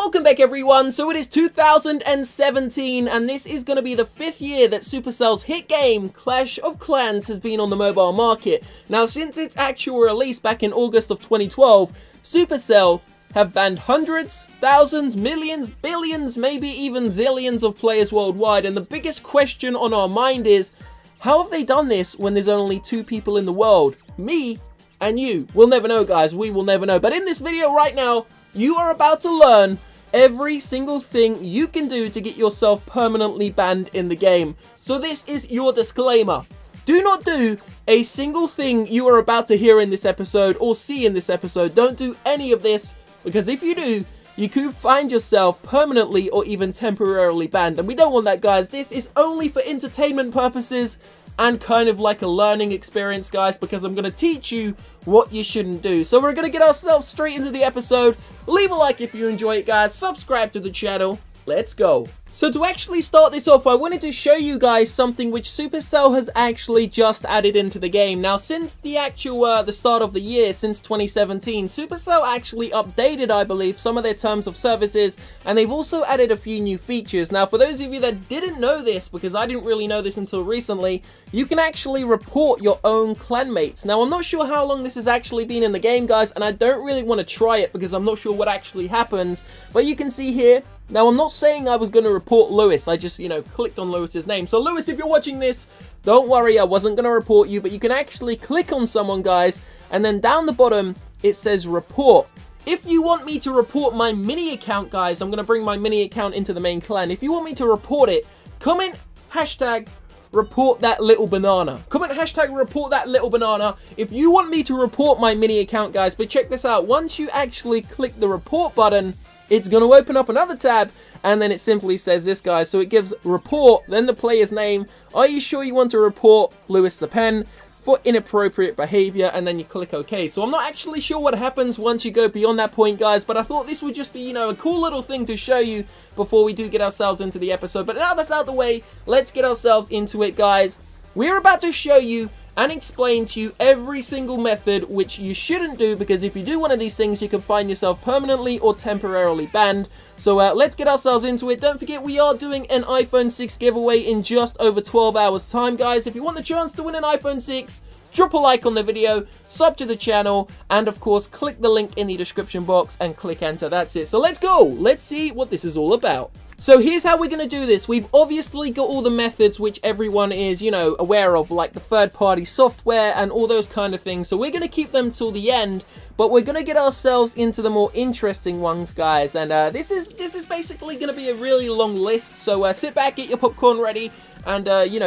welcome back everyone. So it is 2017 and this is going to be the 5th year that Supercell's hit game Clash of Clans has been on the mobile market. Now since its actual release back in August of 2012, Supercell have banned hundreds, thousands, millions, billions, maybe even zillions of players worldwide, and the biggest question on our mind is, how have they done this when there's only 2 people in the world? Me and you. We'll never know, guys. We will never know. But in this video right now, you are about to learn every single thing you can do to get yourself permanently banned in the game. So this is your disclaimer. Do not do a single thing you are about to hear in this episode or see in this episode. Don't do any of this, because if you do, you could find yourself permanently or even temporarily banned. And we don't want that, guys. This is only for entertainment purposes and kind of like a learning experience, guys, because I'm going to teach you what you shouldn't do. So we're going to get ourselves straight into the episode. Leave a like if you enjoy it, guys. Subscribe to the channel. Let's go. So to actually start this off, I wanted to show you guys something which Supercell has actually just added into the game. Now, since the actual, the start of the year, since 2017, Supercell actually updated, I believe, some of their terms of services, and they've also added a few new features. Now, for those of you that didn't know this, because I didn't really know this until recently, you can actually report your own clanmates. Now, I'm not sure how long this has actually been in the game, guys, and I don't really want to try it because I'm not sure what actually happens, but you can see here. Now, I'm not saying I was going to report Lewis. I just, clicked on Lewis's name. So, Lewis, if you're watching this, don't worry. I wasn't going to report you. But you can actually click on someone, guys. And then down the bottom, it says report. If you want me to report my mini account, guys, I'm going to bring my mini account into the main clan. If you want me to report it, comment hashtag report that little banana. Comment hashtag report that little banana if you want me to report my mini account, guys. But check this out. Once you actually click the report button, it's going to open up another tab, and then it simply says this, guys. So it gives report, then the player's name. Are you sure you want to report Lewis the Pen for inappropriate behavior? And then you click OK. So I'm not actually sure what happens once you go beyond that point, guys, but I thought this would just be, a cool little thing to show you before we do get ourselves into the episode. But now that's out of the way, let's get ourselves into it, guys. We're about to show you and explain to you every single method which you shouldn't do, because if you do one of these things, you can find yourself permanently or temporarily banned. So let's get ourselves into it. Don't forget, we are doing an iPhone 6 giveaway in just over 12 hours time, guys. If you want the chance to win an iPhone 6, drop a like on the video, sub to the channel, and of course click the link in the description box and click enter. That's it. So let's go. Let's see what this is all about. So here's how we're going to do this. We've obviously got all the methods which everyone is, aware of, like the third-party software and all those kind of things. So we're going to keep them till the end, but we're going to get ourselves into the more interesting ones, guys. And this is basically going to be a really long list. So sit back, get your popcorn ready, and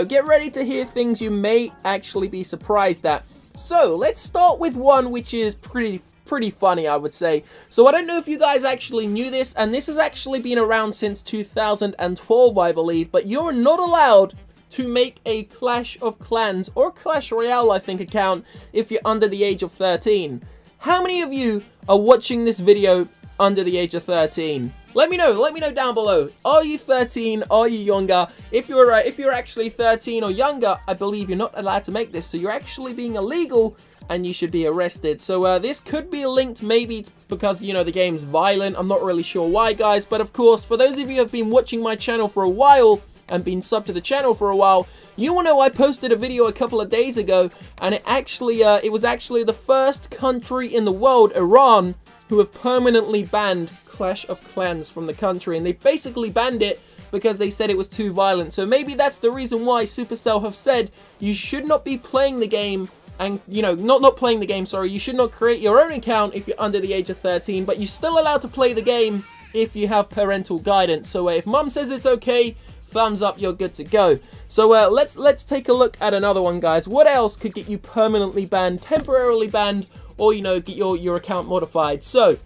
get ready to hear things you may actually be surprised at. So let's start with one which is pretty funny, I would say. So I don't know if you guys actually knew this, and this has actually been around since 2012, I believe, but you're not allowed to make a Clash of Clans or Clash Royale, I think, account if you're under the age of 13. How many of you are watching this video under the age of 13? Let me know down below. Are you 13? Are you younger? If you're actually 13 or younger, I believe you're not allowed to make this, so you're actually being illegal and you should be arrested. So this could be linked maybe because, the game's violent. I'm not really sure why, guys. But of course, for those of you who have been watching my channel for a while and been subbed to the channel for a while, you will know I posted a video a couple of days ago, and it was actually the first country in the world, Iran, who have permanently banned Clash of Clans from the country. And they basically banned it because they said it was too violent. So maybe that's the reason why Supercell have said you should not be playing the game. And, not playing the game, sorry. You should not create your own account if you're under the age of 13, but you're still allowed to play the game if you have parental guidance. So if mum says it's okay, thumbs up, you're good to go. So let's take a look at another one, guys. What else could get you permanently banned, temporarily banned, or, get your account modified? So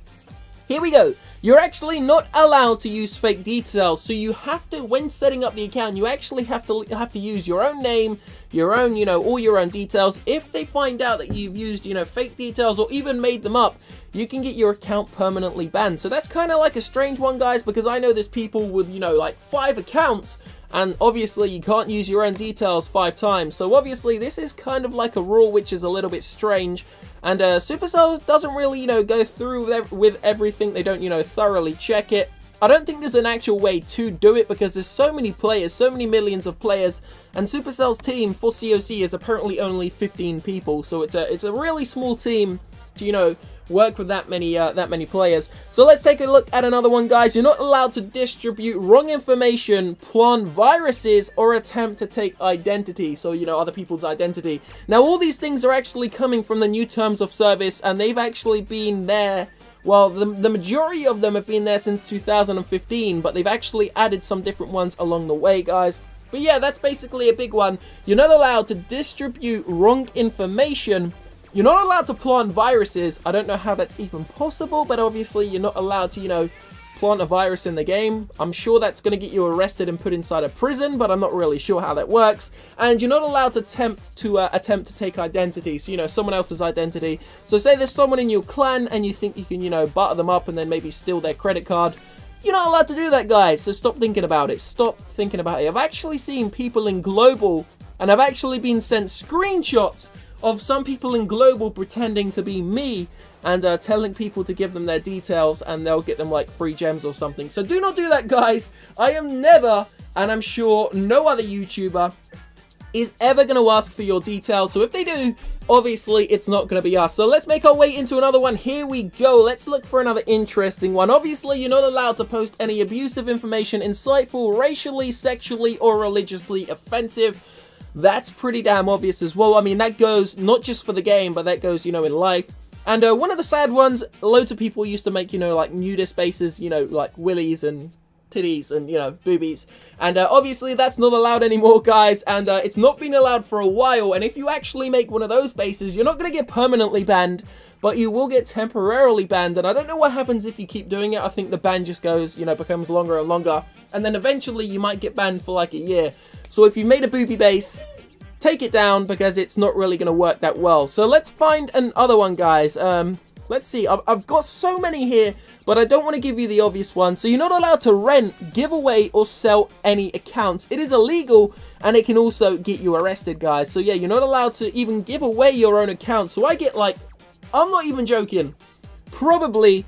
here we go. You're actually not allowed to use fake details, so you have to, when setting up the account, you actually have to use your own name, your own, all your own details. If they find out that you've used, fake details or even made them up, you can get your account permanently banned. So that's kind of like a strange one, guys, because I know there's people with, like 5 accounts, and obviously you can't use your own details 5 times. So obviously this is kind of like a rule which is a little bit strange. And Supercell doesn't really, go through with everything. They don't, thoroughly check it. I don't think there's an actual way to do it because there's so many players, so many millions of players, and Supercell's team for COC is apparently only 15 people, so it's a really small team to, you know, work with that many players. So let's take a look at another one, guys. You're not allowed to distribute wrong information, plant viruses, or attempt to take identity, so, you know, other people's identity. Now, all these things are actually coming from the new terms of service, and they've actually been there. Well, the majority of them have been there since 2015, but they've actually added some different ones along the way, guys. But yeah, that's basically a big one. You're not allowed to distribute wrong information. You're not allowed to plant viruses. I don't know how that's even possible, but obviously you're not allowed to, you know, plant a virus in the game. I'm sure that's going to get you arrested and put inside a prison, but I'm not really sure how that works. And you're not allowed to attempt to take identity, so, you know, someone else's identity. So say there's someone in your clan and you think you can, you know, butter them up and then maybe steal their credit card. You're not allowed to do that, guys, so stop thinking about it. Stop thinking about it. I've actually seen people in Global, and I've actually been sent screenshots of some people in Global pretending to be me and telling people to give them their details and they'll get them like free gems or something. So do not do that, guys. I am never, and I'm sure no other YouTuber is ever going to ask for your details. So if they do, obviously it's not going to be us. So let's make our way into another one. Here we go. Let's look for another interesting one. Obviously, you're not allowed to post any abusive information, insightful, racially, sexually, or religiously offensive. That's pretty damn obvious as well. I mean, that goes not just for the game, but that goes, you know, in life. And one of the sad ones, loads of people used to make, you know, like nudist faces, you know, like willies and titties and, you know, boobies. And obviously that's not allowed anymore, guys. And it's not been allowed for a while. And if you actually make one of those faces, you're not going to get permanently banned, but you will get temporarily banned. And I don't know what happens if you keep doing it. I think the ban just goes, you know, becomes longer and longer. And then eventually you might get banned for like a year. So if you made a booby base, take it down because it's not really going to work that well. So let's find another one, guys. Let's see. I've got so many here, but I don't want to give you the obvious one. So you're not allowed to rent, give away, or sell any accounts. It is illegal, and it can also get you arrested, guys. So yeah, you're not allowed to even give away your own account. So I get like, I'm not even joking, probably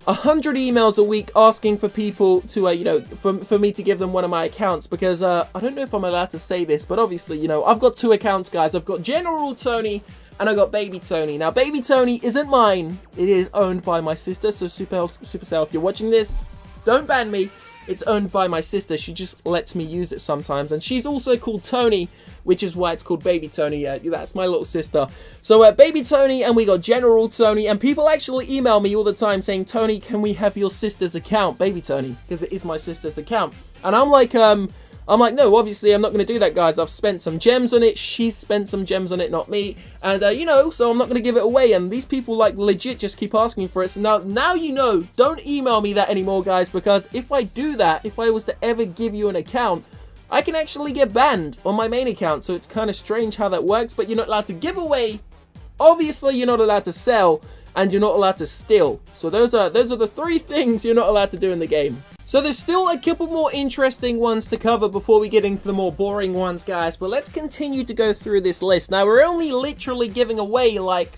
100 emails a week asking for people to, you know, for me to give them one of my accounts, because I don't know if I'm allowed to say this, but obviously, you know, I've got two accounts, guys. I've got General Tony and I got Baby Tony. Now, Baby Tony isn't mine. It is owned by my sister, so Supercell, if you're watching this, don't ban me. It's owned by my sister. She just lets me use it sometimes, and she's also called Tony, which is why it's called Baby Tony. Yeah, that's my little sister. So Baby Tony, and we got General Tony, and people actually email me all the time saying, Tony, can we have your sister's account, Baby Tony, because it is my sister's account. And I'm like, no, obviously I'm not going to do that, guys. I've spent some gems on it. She's spent some gems on it, not me. And, you know, so I'm not going to give it away. And these people, like, legit just keep asking for it. So now you know, don't email me that anymore, guys, because if I do that, if I was to ever give you an account, I can actually get banned on my main account. So it's kind of strange how that works, but you're not allowed to give away. Obviously, you're not allowed to sell, and you're not allowed to steal. So those are the three things you're not allowed to do in the game. So there's still a couple more interesting ones to cover before we get into the more boring ones, guys. But let's continue to go through this list. Now, we're only literally giving away, like,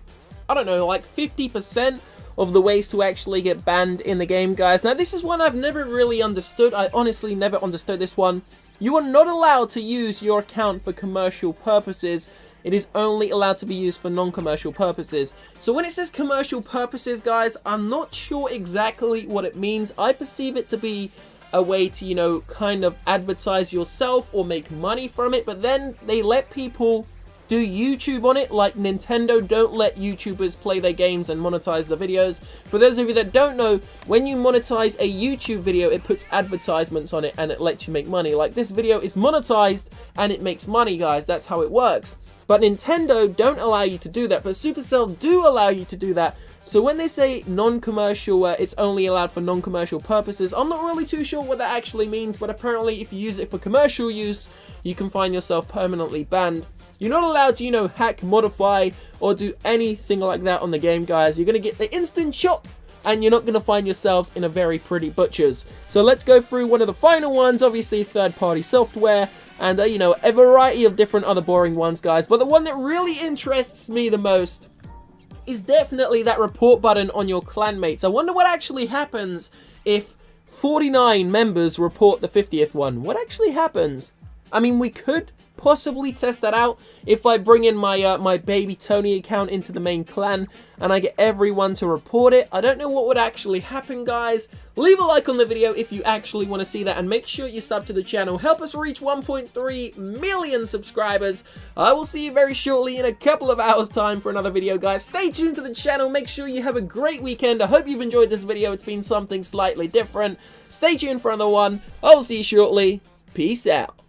I don't know, like 50% of the ways to actually get banned in the game, guys. Now, this is one I've never really understood. I honestly never understood this one. You are not allowed to use your account for commercial purposes. It is only allowed to be used for non-commercial purposes. So when it says commercial purposes, guys, I'm not sure exactly what it means. I perceive it to be a way to, you know, kind of advertise yourself or make money from it. But then they let people do YouTube on it, like Nintendo don't let YouTubers play their games and monetize the videos. For those of you that don't know, when you monetize a YouTube video, it puts advertisements on it and it lets you make money. Like this video is monetized and it makes money, guys. That's how it works. But Nintendo don't allow you to do that, but Supercell do allow you to do that. So when they say non-commercial, it's only allowed for non-commercial purposes, I'm not really too sure what that actually means, but apparently if you use it for commercial use, you can find yourself permanently banned. You're not allowed to, you know, hack, modify, or do anything like that on the game, guys. You're going to get the instant shot, and you're not going to find yourselves in a very pretty butchers. So let's go through one of the final ones, obviously third-party software. And, you know, a variety of different other boring ones, guys. But the one that really interests me the most is definitely that report button on your clanmates. I wonder what actually happens if 49 members report the 50th one. What actually happens? I mean, we could possibly test that out if I bring in my my baby Tony account into the main clan and I get everyone to report it. I don't know what would actually happen, guys. Leave a like on the video if you actually want to see that, and make sure you sub to the channel. Help us reach 1.3 million subscribers. I will see you very shortly in a couple of hours time for another video, guys. Stay tuned to the channel. Make sure you have a great weekend. I hope you've enjoyed this video. It's been something slightly different. Stay tuned for another one. I will see you shortly. Peace out.